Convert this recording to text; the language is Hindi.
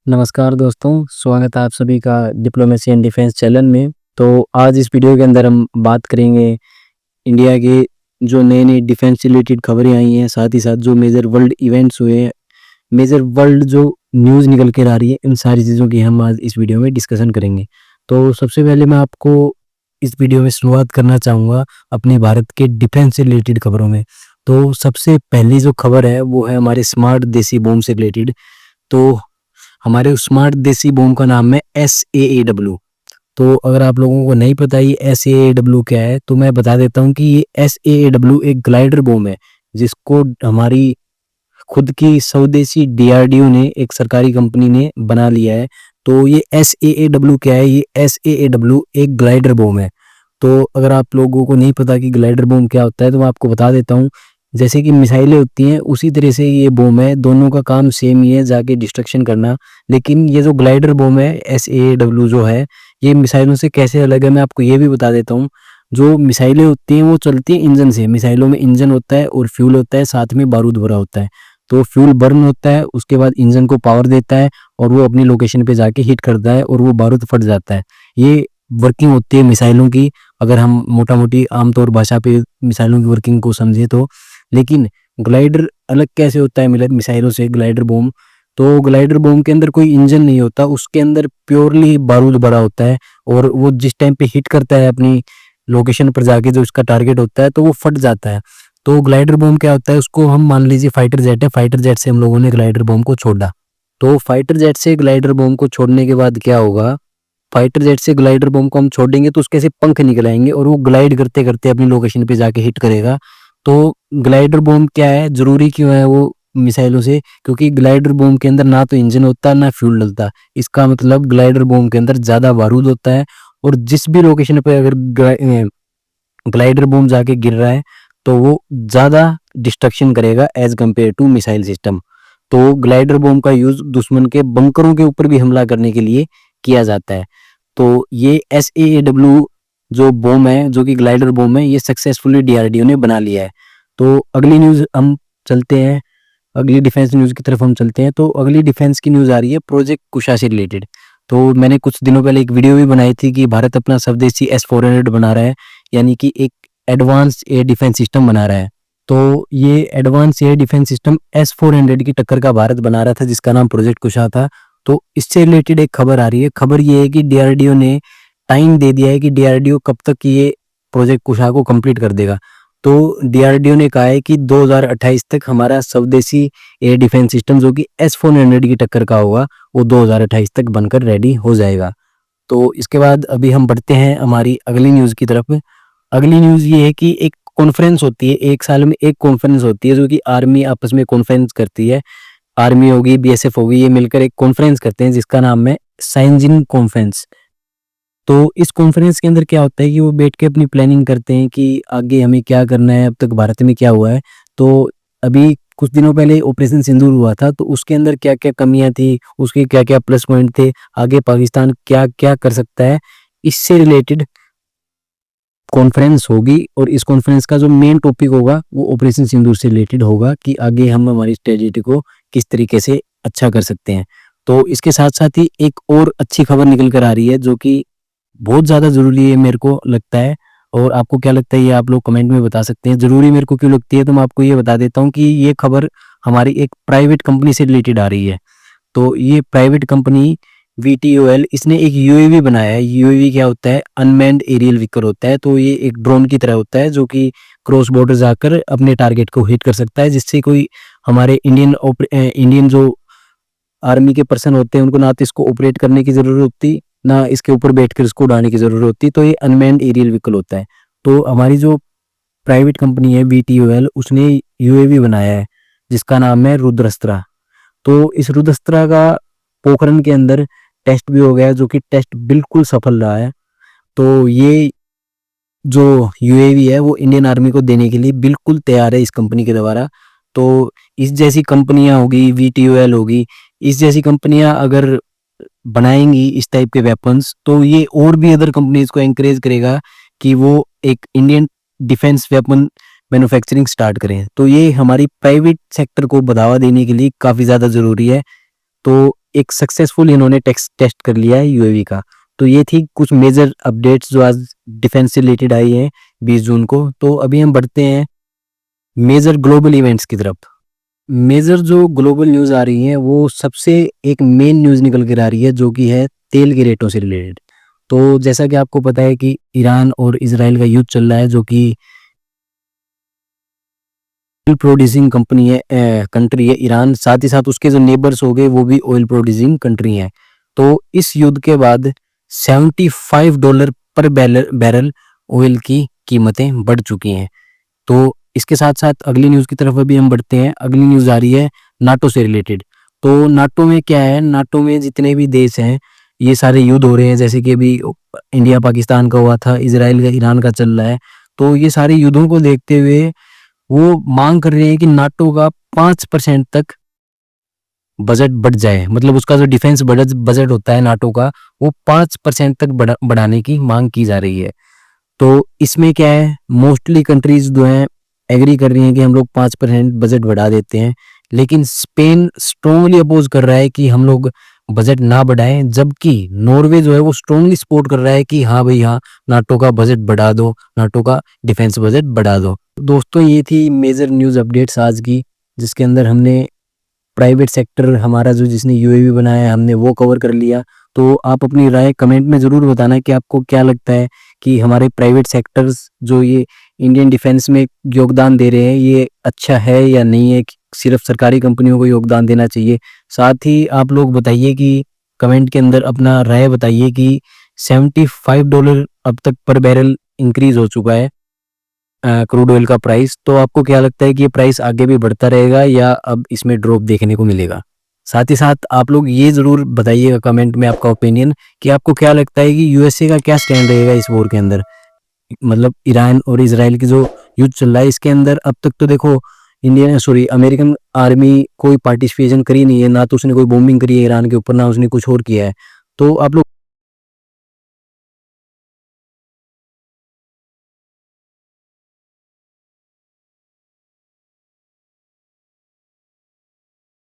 नमस्कार दोस्तों, स्वागत है आप सभी का डिप्लोमेसी एंड डिफेंस चैनल में। तो आज इस वीडियो के अंदर हम बात करेंगे इंडिया के जो नए-नए डिफेंस से रिलेटेड खबरें आई हैं, साथ ही साथ जो मेजर वर्ल्ड इवेंट्स हुए हैं, मेजर वर्ल्ड जो न्यूज़ निकल कर आ रही है, इन सारी चीज़ों की हम आज इस वीडियो में डिस्कशन करेंगे। तो सबसे पहले मैं आपको इस वीडियो में शुरुआत करना चाहूँगा अपने भारत के डिफेंस से रिलेटेड खबरों में। तो सबसे पहली जो खबर है वो है हमारे स्मार्ट देसी बम से रिलेटेड। तो हमारे उस स्मार्ट देसी बम का नाम है SAAW। तो अगर आप लोगों को नहीं पता ये SAAW क्या है, तो मैं बता देता हूँ कि ये SAAW एक ग्लाइडर बम है, जिसको हमारी खुद की स्वदेशी DRDO ने, एक सरकारी कंपनी ने बना लिया है। तो ये SAAW क्या है, ये SAAW एक ग्लाइडर बम है। तो अगर आप लोगों को नहीं पता कि ग्लाइडर बम क्या होता है, तो मैं आपको बता देता हूँ। जैसे कि मिसाइलें होती हैं, उसी तरह से ये बम है, दोनों का काम सेम ही है, जाके डिस्ट्रक्शन करना। लेकिन ये जो ग्लाइडर बम है SAAW जो है, ये मिसाइलों से कैसे अलग है, मैं आपको ये भी बता देता हूँ। जो मिसाइलें होती हैं वो चलती हैं इंजन से। मिसाइलों में इंजन होता है और फ्यूल होता है, साथ में बारूद भरा होता है। तो फ्यूल बर्न होता है, उसके बाद इंजन को पावर देता है और वो अपनी लोकेशन पे जाके हिट करता है और वो बारूद फट जाता है। ये वर्किंग होती है मिसाइलों की, अगर हम मोटा-मोटी आमतौर भाषा पे मिसाइलों की वर्किंग को समझें तो। लेकिन ग्लाइडर अलग कैसे होता है मिसाइलों से, ग्लाइडर बम? तो ग्लाइडर बम के अंदर कोई इंजन नहीं होता, उसके अंदर प्योरली बारूद भरा होता है और वो जिस टाइम पे हिट करता है अपनी लोकेशन पर जाके, जो उसका टारगेट होता है, तो वो फट जाता है। तो ग्लाइडर बम क्या होता है, उसको हम मान लीजिए फाइटर जेट है, फाइटर जेट से हम लोगों ने ग्लाइडर बम को छोड़ा। तो फाइटर जेट से ग्लाइडर बम को छोड़ने के बाद क्या होगा, फाइटर जेट से ग्लाइडर बम को हम छोड़ेंगे तो उसके ऐसे पंख निकल आएंगे और वो ग्लाइड करते करते अपनी लोकेशन पे जाके हिट करेगा। तो ग्लाइडर बम क्या है, जरूरी क्यों है वो मिसाइलों से? क्योंकि ग्लाइडर बम के अंदर ना तो इंजन होता ना फ्यूल डलता। इसका मतलब ग्लाइडर बम के अंदर ज्यादा बारूद होता है और जिस भी लोकेशन पे अगर ग्लाइडर बम जाके गिर रहा है तो वो ज्यादा डिस्ट्रक्शन करेगा as compare to missile system. तो ग्लाइडर बम का यूज दुश्मन के बंकरों के ऊपर भी हमला करने के लिए किया जाता है। तो ये SAAW जो बम है, जो कि ग्लाइडर बम है, ये सक्सेसफुली DRDO ने बना लिया है। तो अगली न्यूज़ हम चलते हैं, अगली डिफेंस न्यूज़ की तरफ हम चलते हैं। तो अगली डिफेंस की न्यूज़ आ रही है प्रोजेक्ट कुशा से रिलेटेड। तो मैंने कुछ दिनों पहले एक वीडियो भी बनाई थी कि भारत अपना स्वदेशी S-400 बना रहा है, यानी कि एक एडवांस एयर डिफेंस सिस्टम बना रहा है। तो ये advance air defence system S-400 की टक्कर का भारत बना रहा था, जिसका नाम प्रोजेक्ट कुशा था। तो इससे रिलेटेड एक खबर आ रही है। खबर ये है कि DRDO ने टाइम दे दिया है कि DRDO कब तक ये प्रोजेक्ट कुशा को कंप्लीट कर देगा। तो DRDO ने कहा है कि 2028 तक हमारा स्वदेशी एयर डिफेंस सिस्टम, जो कि S-400 की टक्कर का होगा, वो 2028 तक बनकर रेडी हो जाएगा। तो इसके बाद अभी हम बढ़ते हैं हमारी अगली न्यूज़ की तरफ। अगली न्यूज़ ये है कि एक कॉन्फ्रेंस होती है, एक साल में एक कॉन्फ्रेंस होती है, जो कि आर्मी आपस में कॉन्फ्रेंस करती है। आर्मी होगी, BSF होगी, ये मिलकर एक कॉन्फ्रेंस करते हैं जिसका नाम है साइंजिन कॉन्फ्रेंस। तो इस कॉन्फ्रेंस के अंदर क्या होता है कि वो बैठ के अपनी प्लानिंग करते हैं कि आगे हमें क्या करना है, अब तक भारत में क्या हुआ है। तो अभी कुछ दिनों पहले ऑपरेशन सिंदूर हुआ था, तो उसके अंदर क्या-क्या कमियां थी, उसके क्या-क्या प्लस पॉइंट थे, आगे पाकिस्तान क्या-क्या कर सकता है, इससे रिलेटेड कॉन्फ्रेंस होगी। और इस कॉन्फ्रेंस का जो मेन टॉपिक होगा वो ऑपरेशन सिंदूर से रिलेटेड होगा कि आगे हम हमारी स्ट्रेटेजी को किस तरीके से अच्छा कर सकते हैं। तो इसके साथ साथ ही एक और अच्छी खबर निकल कर आ रही है, जो कि बहुत ज़्यादा ज़रूरी है मेरे को लगता है। और आपको क्या लगता है ये आप लोग कमेंट में बता सकते हैं। ज़रूरी मेरे को क्यों लगती है, तो मैं आपको ये बता देता हूँ कि ये खबर हमारी एक प्राइवेट कंपनी से रिलेटेड आ रही है। तो ये प्राइवेट कंपनी VTOL, इसने एक UAV बनाया है। UAV क्या होता है? अनमैन्ड एरियल व्हीकल होता है। तो ये एक ड्रोन की तरह होता है, जो कि क्रॉस बॉर्डर जाकर अपने टारगेट को हिट कर सकता है, जिससे कोई हमारे इंडियन जो आर्मी के पर्सन होते हैं, उनको ना तो इसको ऑपरेट करने की ज़रूरत होती, ना इसके ऊपर बैठकर इसको उड़ाने की ज़रूरत होती। तो ये अनमैन्ड एरियल व्हीकल होता है। तो हमारी जो प्राइवेट कंपनी है VTOL, उसने UAV बनाया है जिसका नाम है रुद्रस्त्रा। तो इस रुद्रस्त्रा का पोखरण के अंदर टेस्ट भी हो गया है, जो कि टेस्ट बिल्कुल सफल रहा है। तो ये जो UAV है वो इंडियन आर्मी को देने के लिए बिल्कुल तैयार है इस कंपनी के द्वारा। तो इस जैसी कंपनियां होगी, VTOL होगी, इस जैसी कंपनियां अगर बनाएंगी इस टाइप के वेपन्स, तो ये और भी अदर कंपनीज को एनकरेज करेगा कि वो एक Indian defence weapon manufacturing start करें। तो ये हमारी प्राइवेट सेक्टर को बढ़ावा देने के लिए काफ़ी ज़्यादा ज़रूरी है। तो एक सक्सेसफुल इन्होंने टेस्ट कर लिया है यूएवी का। तो ये थी कुछ मेजर अपडेट्स जो आज डिफेंस से रिलेटेड आई हैं 20 जून को। तो अभी हम बढ़ते हैं मेजर ग्लोबल इवेंट्स की तरफ। मेजर जो ग्लोबल न्यूज़ आ रही है वो सबसे एक मेन न्यूज़ निकल कर आ रही है जो कि है तेल के रेटों से रिलेटेड। तो जैसा कि आपको पता है कि ईरान और इजराइल का युद्ध चल रहा है जो कि ऑयल प्रोड्यूसिंग कंट्री है ईरान, साथ ही साथ उसके जो नेबर्स हो गए वो भी ऑयल प्रोड्यूसिंग कंट्री हैं। तो इस युद्ध के बाद $75 पर बैरल ऑयल की कीमतें बढ़ चुकी हैं। तो इसके साथ साथ अगली न्यूज़ की तरफ अभी हम बढ़ते हैं। अगली न्यूज़ आ रही है नाटो से रिलेटेड। तो नाटो में क्या है, नाटो में जितने भी देश हैं ये सारे युद्ध हो रहे हैं, जैसे कि अभी इंडिया पाकिस्तान का हुआ था, इजराइल का ईरान का चल रहा है। तो ये सारे युद्धों को देखते हुए वो मांग कर रहे हैं कि नाटो का 5% तक बजट बढ़ जाए, मतलब उसका जो डिफेंस बजट होता है नाटो का वो 5% तक बढ़ाने की मांग की जा रही है। तो इसमें क्या है, मोस्टली कंट्रीज जो हैं एग्री कर रही हैं कि हम लोग 5% बजट बढ़ा देते हैं, लेकिन स्पेन स्ट्रांगली अपोज कर रहा है कि हम लोग बजट ना बढ़ाएं, जबकि नॉर्वे जो है वो स्ट्रांगली सपोर्ट कर रहा है कि हाँ भाई हाँ, नाटो का बजट बढ़ा दो, नाटो का डिफेंस बजट बढ़ा दो। दोस्तों ये थी मेजर न्यूज़ अपडेट्स आज की, जिसके अंदर हमने प्राइवेट सेक्टर हमारा जो जिसने यूएवी बनाया है हमने वो कवर कर लिया। तो आप अपनी राय कमेंट में ज़रूर बताना कि आपको क्या लगता है कि हमारे प्राइवेट सेक्टर्स जो ये इंडियन डिफेंस में योगदान दे रहे हैं ये अच्छा है या नहीं है, कि सिर्फ सरकारी कंपनियों को योगदान देना चाहिए। साथ ही आप लोग बताइए कि कमेंट के अंदर अपना राय बताइए कि $75 अब तक पर बैरल इंक्रीज हो चुका है क्रूड ऑयल का प्राइस। तो आपको क्या लगता है कि ये प्राइस आगे भी बढ़ता रहेगा या अब इसमें ड्रॉप देखने को मिलेगा? साथ ही साथ आप लोग ये ज़रूर बताइएगा कमेंट में आपका ओपिनियन कि आपको क्या लगता है कि यूएसए का क्या स्टैंड रहेगा इस वॉर के अंदर, मतलब ईरान और इजराइल की जो युद्ध चल रहा है इसके अंदर। अब तक तो देखो अमेरिकन आर्मी कोई पार्टिसिपेशन करी नहीं है, ना तो उसने कोई बॉम्बिंग करी है ईरान के ऊपर, ना उसने कुछ और किया है। तो आप लोग